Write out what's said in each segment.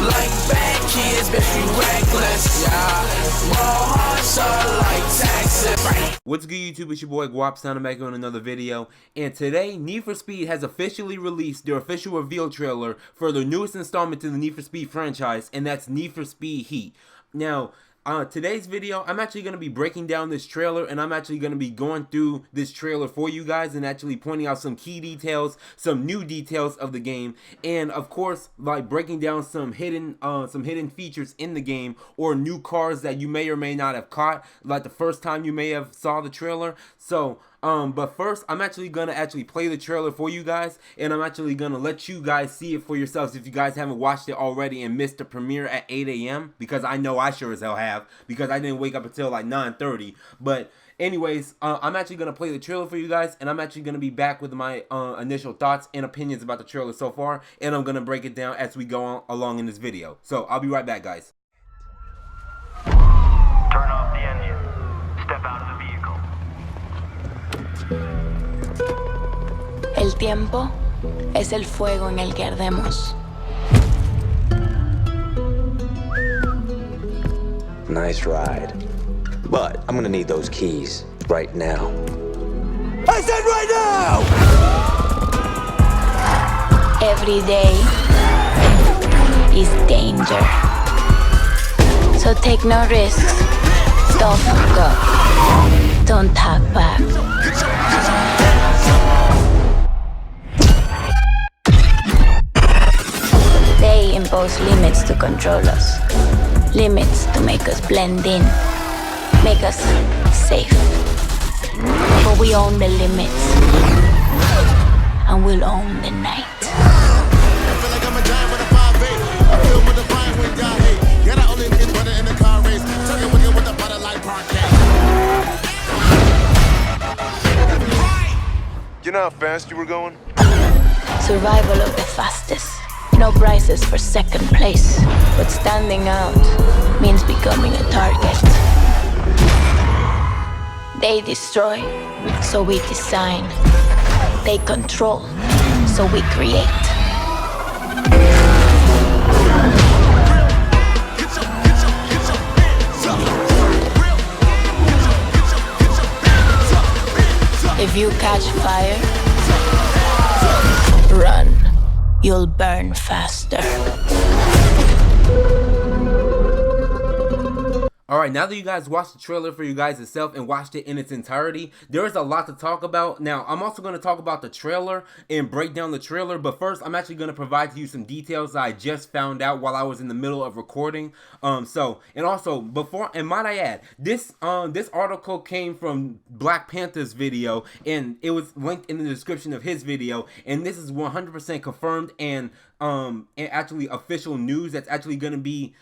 Like bad kids, bitch, we reckless, yeah. Raw hearts are like taxes. What's good, YouTube? It's your boy Gwop, sounding back on another video. And today, Need for Speed has officially released their official reveal trailer for their newest installment to the Need for Speed franchise, and that's Need for Speed Heat. Now, today's video, I'm actually going to be breaking down this trailer, and I'm actually going to be going through this trailer for you guys and actually pointing out some key details, some new details of the game, and of course, like breaking down some hidden features in the game or new cars that you may or may not have caught, like the first time you may have saw the trailer. So, but first, I'm actually gonna play the trailer for you guys, and I'm actually gonna let you guys see it for yourselves if you guys haven't watched it already and missed the premiere at 8 AM, because I know I sure as hell have, because I didn't wake up until like 9:30. But anyways, I'm actually gonna play the trailer for you guys, and I'm actually gonna be back with my initial thoughts and opinions about the trailer so far, and I'm gonna break it down as we go on along in this video. So I'll be right back, guys. Turn off the engine. Step out of the vehicle. El tiempo es el fuego en el que ardemos. Nice ride. But I'm gonna need those keys right now. I said right now! Every day is danger. So take no risks. Don't fuck up. Don't talk back. They impose limits to control us. Limits to make us blend in. Make us safe. But we own the limits. And we'll own the night. I feel like I'm a giant with a 5'8". I feel with the fire when God hate. Yeah, I only need butter in the car race. Turkey wicked with the butter like parquet. You know how fast you were going? Survival of the fastest. No prizes for second place. But standing out means becoming a target. They destroy, so we design. They control, so we create. If you catch fire, run. You'll burn faster. Alright, now that you guys watched the trailer for you guys itself and watched it in its entirety, there is a lot to talk about. Now, I'm also going to talk about the trailer and break down the trailer, but first, I'm actually going to provide to you some details that I just found out while I was in the middle of recording. And also, might I add, this article came from Black Panther's video, and it was linked in the description of his video, and this is 100% confirmed and actually official news that's actually going to be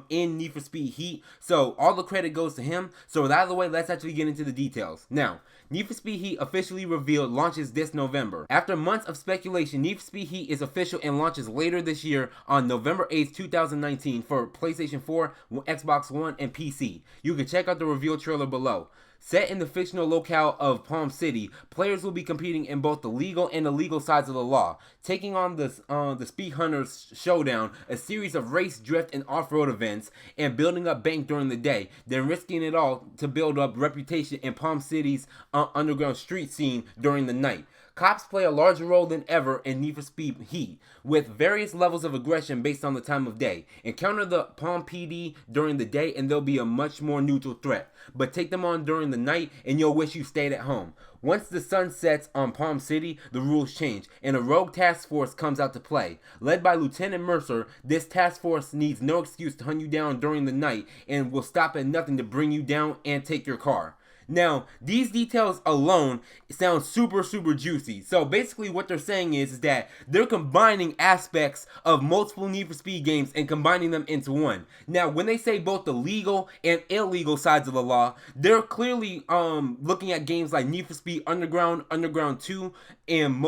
in Need for Speed Heat. So all the credit goes to him. So with that out of the way, let's actually get into the details. Now, Need for Speed Heat officially revealed launches this November. After months of speculation, Need for Speed Heat is official and launches later this year on November 8th, 2019 for PlayStation 4, Xbox One, and PC. You can check out the reveal trailer below. Set in the fictional locale of Palm City, players will be competing in both the legal and illegal sides of the law, taking on the Speed Hunters Showdown, a series of race, drift, and off-road events, and building up bank during the day, then risking it all to build up reputation in Palm City's underground street scene during the night. Cops play a larger role than ever in Need for Speed Heat, with various levels of aggression based on the time of day. Encounter the Palm PD during the day and they'll be a much more neutral threat, but take them on during the night and you'll wish you stayed at home. Once the sun sets on Palm City, the rules change, and a rogue task force comes out to play. Led by Lieutenant Mercer, this task force needs no excuse to hunt you down during the night and will stop at nothing to bring you down and take your car. Now, these details alone sound super juicy. So basically what they're saying is that they're combining aspects of multiple Need for Speed games and combining them into one. Now, when they say both the legal and illegal sides of the law, they're clearly looking at games like Need for Speed Underground, Underground 2, and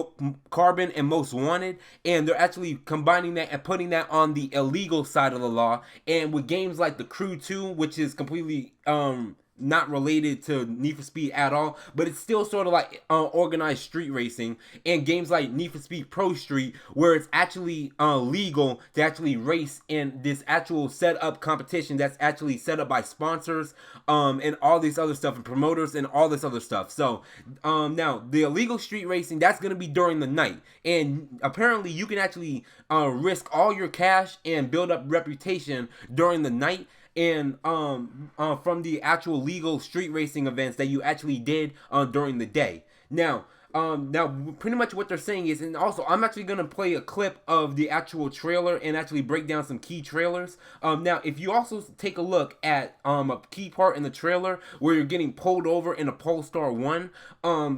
Carbon and Most Wanted, and they're actually combining that and putting that on the illegal side of the law. And with games like The Crew 2, which is completely not related to Need for Speed at all, but it's still sort of like organized street racing. And games like Need for Speed Pro Street, where it's actually legal to actually race in this actual set up competition that's actually set up by sponsors and all this other stuff, and promoters and all this other stuff. So now the illegal street racing, that's going to be during the night, and apparently you can actually risk all your cash and build up reputation during the night, and from the actual legal street racing events that you actually did during the day. Now pretty much what they're saying is, and also I'm actually going to play a clip of the actual trailer and actually break down some key trailers. Now, if you also take a look at a key part in the trailer where you're getting pulled over in a Polestar 1,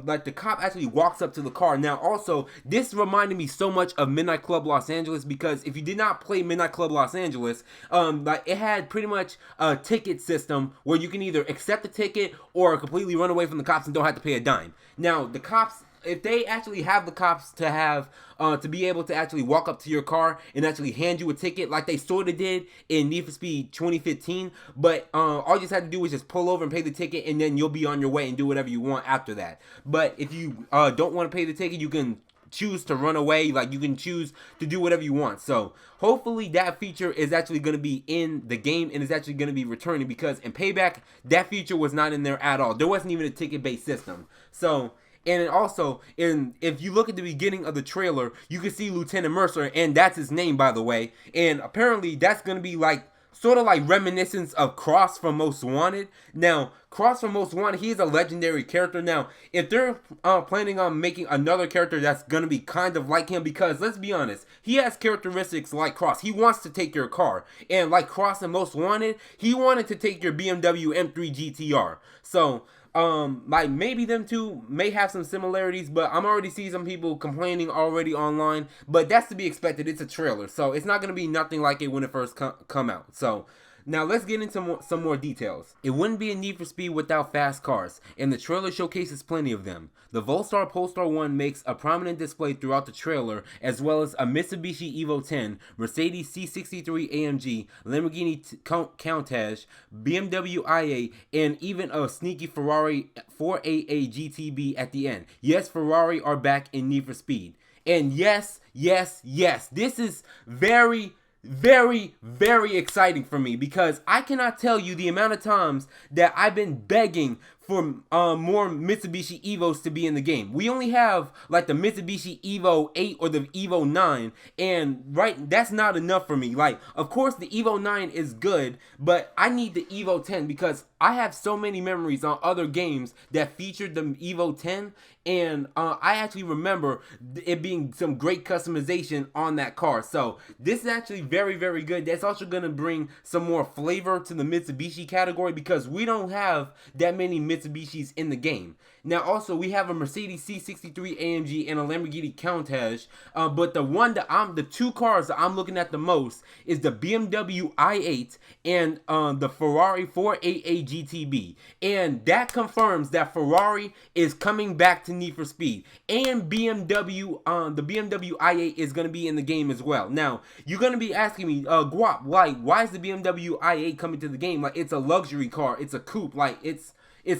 like the cop actually walks up to the car. Now, also, this reminded me so much of Midnight Club Los Angeles, because if you did not play Midnight Club Los Angeles, like it had pretty much a ticket system where you can either accept the ticket or completely run away from the cops and don't have to pay a dime. Now, the cops, if they actually have the cops to have to be able to actually walk up to your car and actually hand you a ticket like they sort of did in Need for Speed 2015, but all you just had to do was just pull over and pay the ticket, and then you'll be on your way and do whatever you want after that. But if you don't want to pay the ticket, you can choose to run away. Like, you can choose to do whatever you want. So hopefully that feature is actually going to be in the game and is actually going to be returning, because in Payback that feature was not in there at all. There wasn't even a ticket based system. So, and also, if you look at the beginning of the trailer, you can see Lieutenant Mercer, and that's his name, by the way. And apparently that's going to be like sort of like reminiscence of Cross from Most Wanted. Now, Cross from Most Wanted, he is a legendary character. Now, if they're planning on making another character that's going to be kind of like him, because let's be honest, he has characteristics like Cross. He wants to take your car. And like Cross and Most Wanted, he wanted to take your BMW M3 GTR. So, like maybe them two may have some similarities, but I'm already seeing some people complaining already online, but that's to be expected. It's a trailer, so it's not going to be nothing like it when it first come out. So now let's get into some more details. It wouldn't be a Need for Speed without fast cars, and the trailer showcases plenty of them. The Volstar Polestar 1 makes a prominent display throughout the trailer, as well as a Mitsubishi Evo 10, Mercedes C63 AMG, Lamborghini Countach, BMW i8, and even a sneaky Ferrari 488 GTB at the end. Yes, Ferrari are back in Need for Speed. And yes, this is very exciting for me, because I cannot tell you the amount of times that I've been begging for more Mitsubishi Evos to be in the game. We only have like the Mitsubishi Evo 8 or the Evo 9, and that's not enough for me. Like, of course the Evo 9 is good, but I need the Evo 10, because I have so many memories on other games that featured the Evo 10, and I actually remember it being some great customization on that car. So this is actually very good. That's also going to bring some more flavor to the Mitsubishi category, because we don't have that many Mitsubishis in the game. Now also, we have a Mercedes C63 AMG and a Lamborghini Countach, but the two cars that I'm looking at the most is the BMW i8 and the Ferrari 488 GTB, and that confirms that Ferrari is coming back to Need for Speed, and BMW, the BMW i8 is going to be in the game as well. Now, you're going to be asking me, Gwop, why is the BMW i8 coming to the game? Like, it's a luxury car, it's a coupe, like it's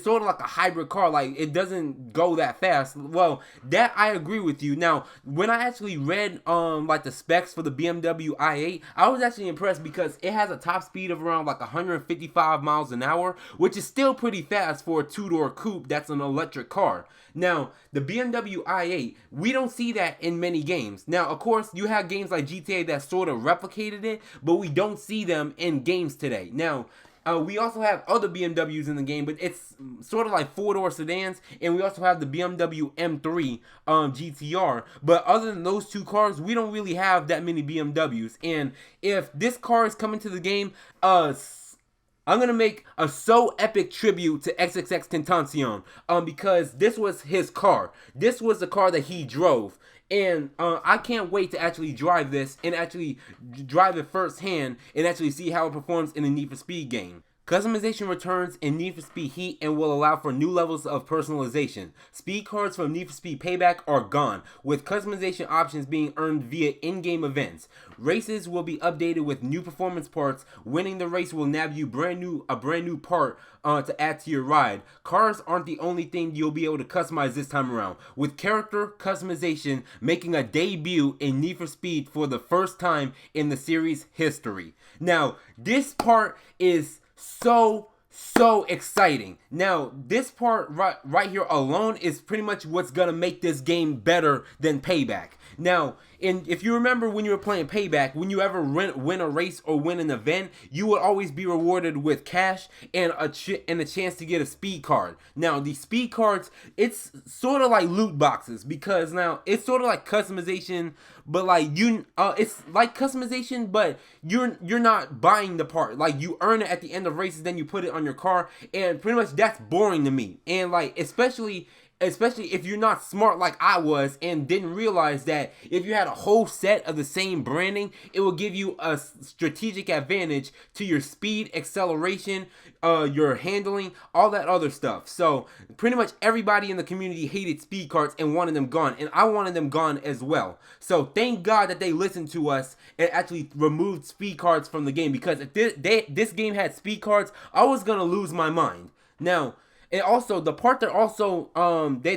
sort of like a hybrid car, like it doesn't go that fast. Well, that I agree with you. Now, when I actually read like the specs for the BMW i8, I was actually impressed, because it has a top speed of around like 155 miles an hour, which is still pretty fast for a two-door coupe that's an electric car. Now, the BMW i8, we don't see that in many games. Now, of course, you have games like GTA that sort of replicated it, but we don't see them in games today. Now, we also have other BMWs in the game, but it's sort of like four-door sedans, and we also have the BMW M3 GTR. But other than those two cars, we don't really have that many BMWs. And if this car is coming to the game, I'm gonna make a so epic tribute to XXXTentacion, because this was his car. This was the car that he drove. And I can't wait to actually drive this and actually drive it firsthand and actually see how it performs in the Need for Speed game. Customization returns in Need for Speed Heat and will allow for new levels of personalization. Speed cards from Need for Speed Payback are gone, with customization options being earned via in-game events. Races will be updated with new performance parts. Winning the race will nab you a brand new part to add to your ride. Cars aren't the only thing you'll be able to customize this time around, with character customization making a debut in Need for Speed for the first time in the series history. Now, this part is so exciting. Now, this part right here alone is pretty much what's gonna make this game better than Payback. Now, if you remember when you were playing Payback, when you ever win a race or win an event, you would always be rewarded with cash and a chance to get a speed card. Now, these speed cards, it's sort of like loot boxes, because now it's sort of like customization, but like it's like customization, but you're not buying the part. Like, you earn it at the end of races, then you put it on your car, and pretty much that's boring to me. And like, especially if you're not smart like I was and didn't realize that if you had a whole set of the same branding, it will give you a strategic advantage to your speed, acceleration, your handling, all that other stuff. So pretty much everybody in the community hated speed cards and wanted them gone, and I wanted them gone as well. So thank God that they listened to us and actually removed speed cards from the game, because if this game had speed cards, I was gonna lose my mind. Now, and also, the part that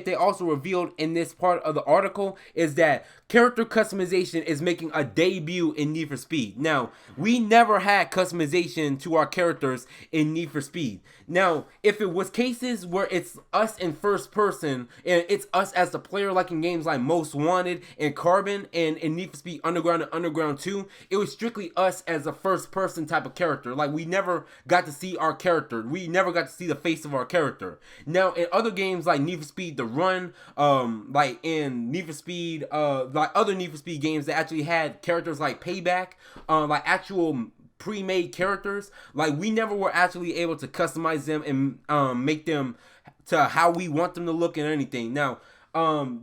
they also revealed in this part of the article is that character customization is making a debut in Need for Speed. Now, we never had customization to our characters in Need for Speed. Now, if it was cases where it's us in first person and it's us as the player, like in games like Most Wanted and Carbon and in Need for Speed Underground and Underground 2, it was strictly us as a first person type of character. Like, we never got to see our character. We never got to see the face of our character. Now, in other games like Need for Speed The Run, like in Need for Speed, like other Need for Speed games that actually had characters like Payback, like actual pre-made characters, like we never were actually able to customize them and make them to how we want them to look and anything. Now,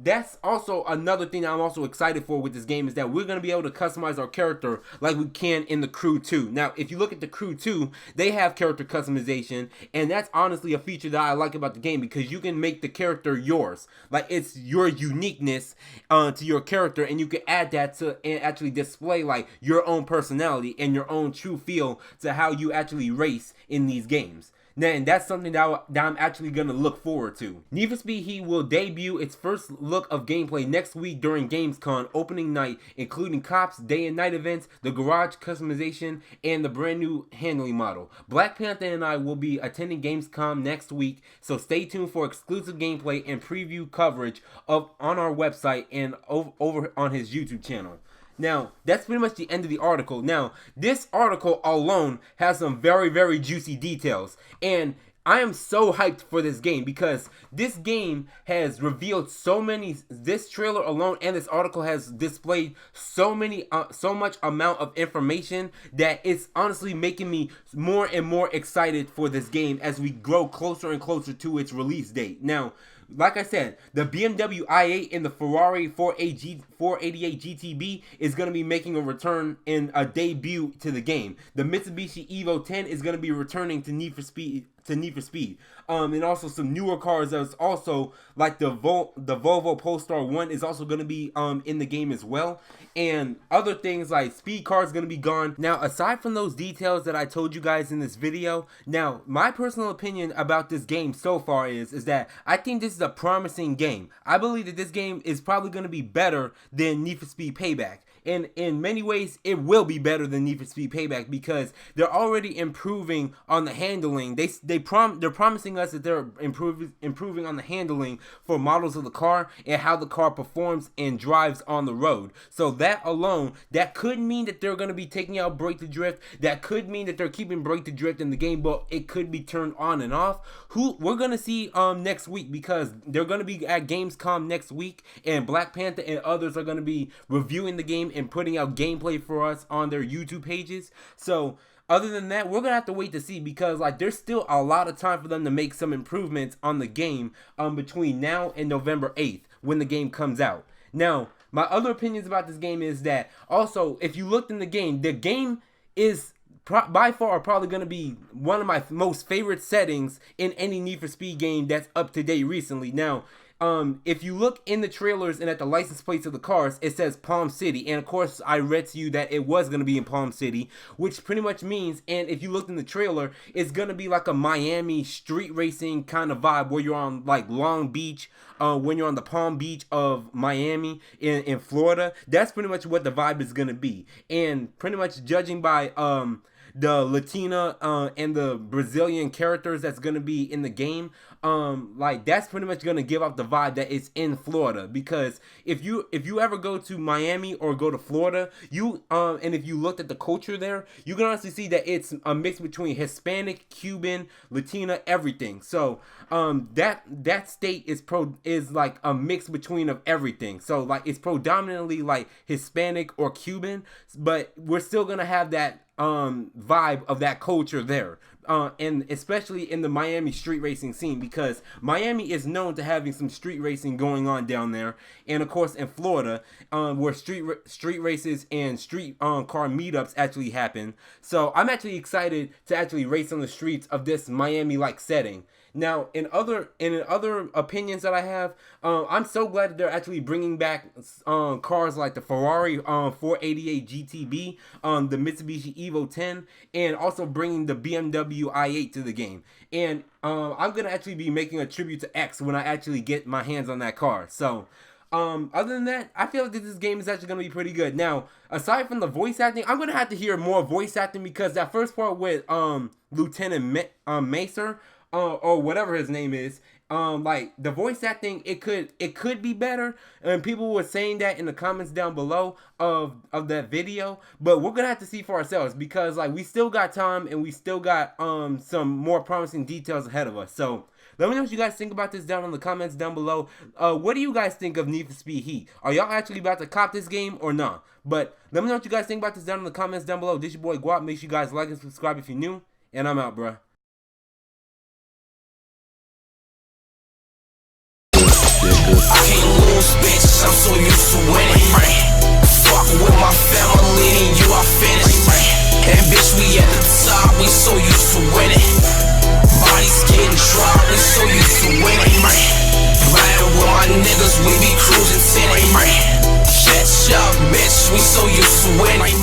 that's also another thing I'm also excited for with this game, is that we're going to be able to customize our character like we can in the Crew 2. Now, if you look at the Crew 2, they have character customization, and that's honestly a feature that I like about the game, because you can make the character yours. Like, it's your uniqueness to your character, and you can add that to and actually display like your own personality and your own true feel to how you actually race in these games. And that's something that I'm actually going to look forward to. Need for Speed Heat will debut its first look of gameplay next week during Gamescom opening night, including cops, day and night events, the garage customization, and the brand new handling model. Black Panther and I will be attending Gamescom next week, so stay tuned for exclusive gameplay and preview coverage on our website and over on his YouTube channel. Now, that's pretty much the end of the article. Now, this article alone has some very juicy details, and I am so hyped for this game, because this game has revealed so many, this trailer alone and this article has displayed so much amount of information that it's honestly making me more and more excited for this game as we grow closer and closer to its release date. Now, like I said, the BMW i8 and the Ferrari 488 GTB is going to be making a return in a debut to the game. The Mitsubishi Evo 10 is going to be returning to Need for Speed. And also some newer cars that's also like the Volvo Polestar 1 is also going to be in the game as well, and other things like speed cars going to be gone. Now, aside from those details that I told you guys in this video, now my personal opinion about this game so far is that I think this is a promising game. I believe that this game is probably going to be better than Need for Speed Payback. And in many ways, it will be better than Need for Speed Payback, because they're already improving on the handling. They're promising us that they're improving on the handling for models of the car and how the car performs and drives on the road. So that alone, that could mean that they're going to be taking out brake to drift. That could mean that they're keeping brake to drift in the game, but it could be turned on and off. We're going to see next week, because they're going to be at Gamescom next week, and Black Panther and others are going to be reviewing the game and putting out gameplay for us on their YouTube pages. So other than that, we're gonna have to wait to see, because like there's still a lot of time for them to make some improvements on the game between now and November 8th when the game comes out. Now, my other opinions about this game is that also, if you looked in the game is by far probably going to be one of my most favorite settings in any Need for Speed game that's up to date recently. Now, if you look in the trailers and at the license plates of the cars, it says Palm City. And of course, I read to you that it was going to be in Palm City, which pretty much means, and if you looked in the trailer, it's going to be like a Miami street racing kind of vibe where you're on like Long Beach, when you're on the Palm Beach of Miami in Florida. That's pretty much what the vibe is going to be. And pretty much judging by, the Latina and the Brazilian characters that's gonna be in the game, like that's pretty much gonna give off the vibe that it's in Florida. Because if you ever go to Miami or go to Florida, and if you looked at the culture there, you can honestly see that it's a mix between Hispanic, Cuban, Latina, everything. So that state is like a mix between of everything. So like it's predominantly like Hispanic or Cuban, but we're still gonna have that vibe of that culture there, and especially in the Miami street racing scene, because Miami is known to having some street racing going on down there, and of course in Florida, where street races and street car meetups actually happen. So I'm actually excited to actually race on the streets of this Miami like setting. Now, in other opinions that I have, I'm so glad that they're actually bringing back cars like the Ferrari 488 GTB, the Mitsubishi Evo 10, and also bringing the BMW i8 to the game. And I'm gonna actually be making a tribute to X when I actually get my hands on that car. So, other than that, I feel like this game is actually gonna be pretty good. Now, aside from the voice acting, I'm gonna have to hear more voice acting, because that first part with Lieutenant Macer, or whatever his name is, like the voice acting, it could be better, and people were saying that in the comments down below of that video. But we're gonna have to see for ourselves, because like we still got time and we still got some more promising details ahead of us. So let me know what you guys think about this down in the comments down below. What do you guys think of Need for Speed Heat? Are y'all actually about to cop this game or not? But let me know what you guys think about this down in the comments down below. This your boy Gwop. Make sure you guys like and subscribe if you're new, and I'm out, bruh. I can't lose, bitch, I'm so used to winning. Fuck with my family and you are finished. And bitch, we at the top, we so used to winning. Bodies getting dropped, we so used to winning. Playing with my niggas, we be cruising tinted. Catch up, bitch, we so used to winning.